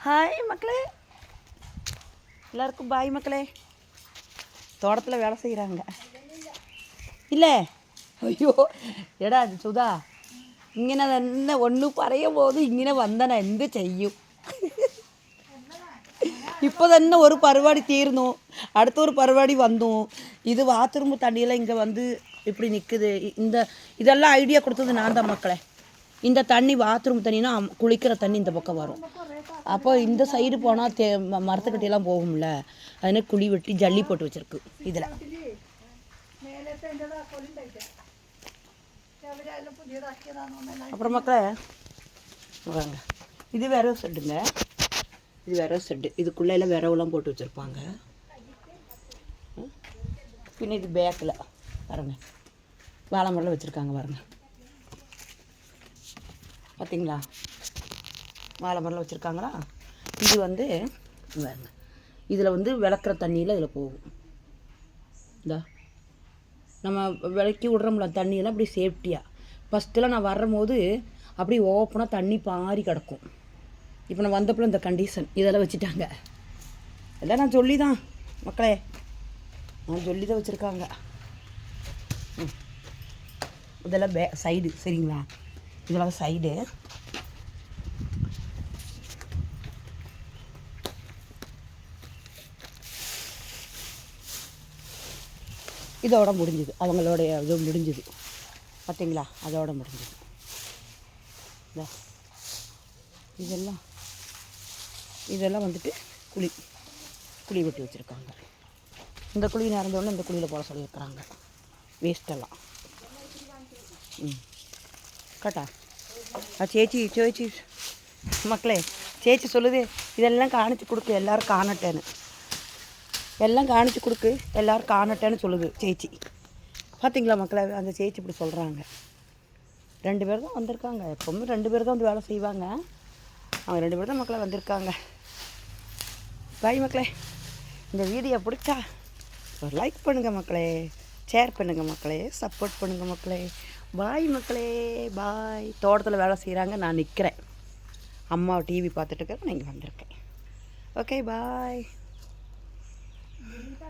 Hi மக்களே, எல்லாருக்கும் பாய் மக்களே. தோட்டத்தில் வேலை செய்கிறாங்க இல்லை? ஐயோ എടാ സുധാ, ഇങ്ങനെ തന്നെ ഒന്ന് പറയുമ്പോൾ ഇങ്ങനെ വന്നാൽ എന്ത് ചെയ്യും? ഇപ്പോൾ തന്നെ ഒരു പരിപാടി തീർന്നു, അടുത്തൊരു പരിപാടി വന്നു. ഇത് ബാത്റൂം തണ്ണിയെല്ലാം ഇங்கே வந்து இப்படி நிற்குது. இதெல்லாம் ஐடியா கொடுத்தது நான் தான் மக்களே. இந்த தண்ணி பாத்ரூம் தண்ணினா குளிக்கிற தண்ணி இந்த பக்கம் வரும். அப்போ இந்த சைடு போனால் மரத்துக்கட்டியெல்லாம் போகும்ல, அதனால் குழி வெட்டி ஜல்லி போட்டு வச்சுருக்கு இதில். அப்புறம் மக்களே வாங்க, இது விரவு செட்டுங்க. இது விரவு செட்டு, இதுக்குள்ளே விரவுலாம் போட்டு வச்சுருப்பாங்க. பின்ன இது பேக்கில் பாருங்க வாழை மரம் வச்சுருக்காங்க பாருங்க, பார்த்தீங்களா? வாழை மரம் வச்சுருக்காங்களா? இது வந்து பாருங்க, இதில் வந்து விளக்குற தண்ணியில் இதில் போகும். இந்த நம்ம விளக்கி விட்றோம்ல தண்ணியெல்லாம் அப்படி சேஃப்டியாக. ஃபஸ்ட்டெல்லாம் நான் வரும்போது அப்படி ஓப்பனாக தண்ணி பாரி கிடக்கும். இப்போ நான் வந்தப்போ இந்த கண்டிஷன் இதெல்லாம் வச்சுட்டாங்க. எல்லாம் நான் சொல்லி தான் மக்களே, நான் சொல்லி தான் வச்சுருக்காங்க. இதெல்லாம் சைடு சரிங்களா? இதெல்லாம் சைடு. இதோட முடிஞ்சுது, அவங்களுடைய இது முடிஞ்சுது. பார்த்தீங்களா? அதோட முடிஞ்சுது. இதெல்லாம் வந்துட்டு குழி வெட்டி வச்சுருக்காங்க. இந்த குழி நிறந்தோடனே இந்த குழியில் போட சொல்லியிருக்கிறாங்க வேஸ்ட்டெல்லாம். கேட்டா சேச்சி மக்களே, சேச்சி சொல்லுது இதெல்லாம் காணிச்சு கொடுக்கு எல்லோரும் காணட்டேன்னு, எல்லாம் காணிச்சு கொடுக்கு எல்லோரும் காணட்டேன்னு சொல்லுது சேச்சி. பார்த்தீங்களா மக்களே? அந்த சேச்சி இப்படி சொல்கிறாங்க. 2 பேர் தான் வந்திருக்காங்க. எப்போவுமே 2 பேர் தான் வந்து வேலை செய்வாங்க. அவங்க 2 பேர் தான் மக்களே வந்திருக்காங்க. பாய் மக்களே, இந்த வீடியோ பிடிச்சா ஒரு லைக் பண்ணுங்கள் மக்களே, ஷேர் பண்ணுங்கள் மக்களே, சப்போர்ட் பண்ணுங்கள் மக்களே. பாய் மக்களே, பாய். தோட்டத்தில் வேலை செய்கிறாங்க, நான் நிற்கிறேன். அம்மா டிவி பார்த்துட்டு இருக்கிறேன், நான் இங்கே வந்திருக்கேன். Okay bye.